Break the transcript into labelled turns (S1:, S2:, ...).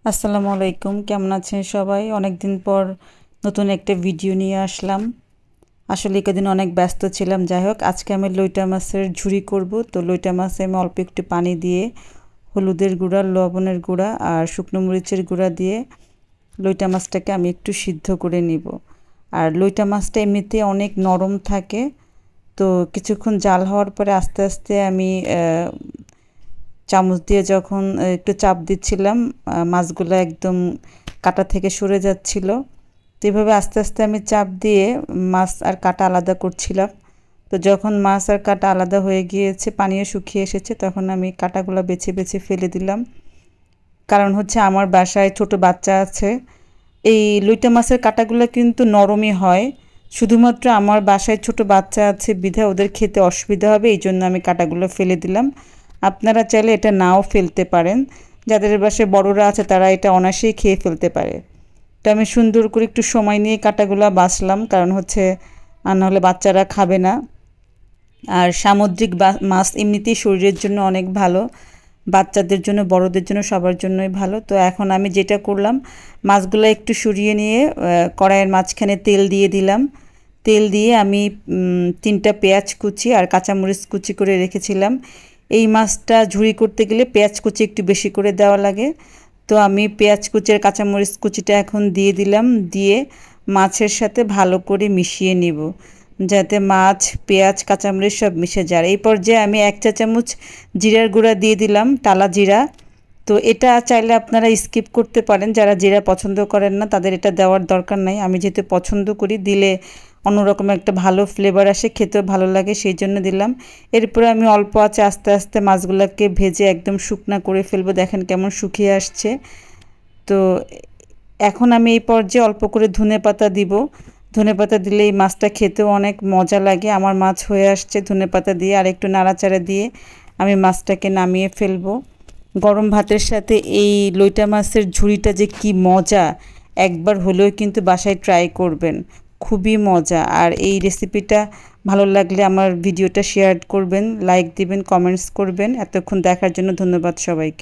S1: আসসালামু আলাইকুম, কেমন আছেন সবাই? অনেক দিন পর নতুন একটা ভিডিও নিয়ে আসলাম। আসলে কদিন অনেক ব্যস্ত ছিলাম। যাই হোক, আজকে আমি লইটা মাছের ঝুরি করব। তো লইটা মাছে আমি অল্প একটু পানি দিয়ে হলুদের গুঁড়া, লবণের গুঁড়া আর শুকনো মরিচের গুঁড়া দিয়ে লইটা মাছটাকে আমি একটু সিদ্ধ করে নিব। আর লইটা মাছটা এমনিতে অনেক নরম থাকে। তো কিছুক্ষণ জাল হওয়ার পরে আস্তে আস্তে আমি চামচ দিয়ে যখন একটু চাপ দিচ্ছিলাম, মাছগুলো একদম কাঁটা থেকে সরে যাচ্ছিল। তো এভাবে আস্তে আস্তে আমি চাপ দিয়ে মাছ আর কাঁটা আলাদা করছিলাম। তো যখন মাছ আর কাঁটা আলাদা হয়ে গিয়েছে, পানিও শুকিয়ে এসেছে, তখন আমি কাঁটাগুলো বেছে বেছে ফেলে দিলাম। কারণ হচ্ছে আমার বাসায় ছোট বাচ্চা আছে। এই লইটা মাছের কাঁটাগুলো কিন্তু নরমই হয়। শুধুমাত্র আমার বাসায় ছোট বাচ্চা আছে বিধায় ওদের খেতে অসুবিধা হবে, এই জন্য আমি কাঁটাগুলো ফেলে দিলাম। আপনারা চাইলে এটা নাও ফেলতে পারেন। যাদের বাসায় বড়রা আছে তারা এটা অনায়াসেই খেয়ে ফেলতে পারে। তো আমি সুন্দর করে একটু সময় নিয়ে কাঁটাগুলো বাছলাম, কারণ হচ্ছে আর নাহলে বাচ্চারা খাবে না। আর সামুদ্রিক মাছ এমনিতেই শরীরের জন্য অনেক ভালো, বাচ্চাদের জন্য, বড়দের জন্য, সবার জন্যই ভালো। তো এখন আমি যেটা করলাম, মাছগুলো একটু সরিয়ে নিয়ে কড়াইয়ের মাঝখানে তেল দিয়ে দিলাম। তেল দিয়ে আমি 3টা পেঁয়াজ কুচি আর কাঁচামরিচ কুচি করে রেখেছিলাম। এই মাছটা ঝুরি করতে গেলে পেঁয়াজ কুচি একটু বেশি করে দেওয়া লাগে। তো আমি পেঁয়াজ কুচি আর কাঁচামরিচ কুচিটা এখন দিয়ে দিলাম, দিয়ে মাছের সাথে ভালো করে মিশিয়ে নিব, যাতে মাছ, পেঁয়াজ, কাঁচামরিচ সব মিশে যায়। এই পর্যায়ে আমি 1 চা চামচ জিরার গুঁড়া দিয়ে দিলাম, টালা জিরা। তো এটা চাইলে আপনারা স্কিপ করতে পারেন, যারা জিরা পছন্দ করেন না তাদের এটা দেওয়ার দরকার নাই। আমি যেহেতু পছন্দ করি, দিলে অন্যরকম একটা ভালো ফ্লেভার আসে, খেতেও ভালো লাগে, সেই জন্য দিলাম। এরপরে আমি অল্প আঁচে আস্তে আস্তে মাছগুলোকে ভেজে একদম শুকনা করে ফেলবো। দেখেন কেমন শুকিয়ে আসছে। তো এখন আমি এই পর্যায়ে অল্প করে ধনেপাতা দিব। ধনেপাতা দিলে এই মাছটা খেতেও অনেক মজা লাগে। আমার মাছ হয়ে আসছে, ধনেপাতা দিয়ে আর একটু নাড়াচাড়া দিয়ে আমি মাছটাকে নামিয়ে ফেলবো। গরম ভাতের সাথে এই লইটা মাছের ঝুড়িটা যে কি মজা, একবার হলেও কিন্তু বাসায় ট্রাই করবেন, খুবই মজা। আর এই রেসিপিটা ভালো লাগলে আমার ভিডিওটা শেয়ার করবেন, লাইক দিবেন, কমেন্টস করবেন। এতক্ষণ দেখার জন্য ধন্যবাদ সবাইকে।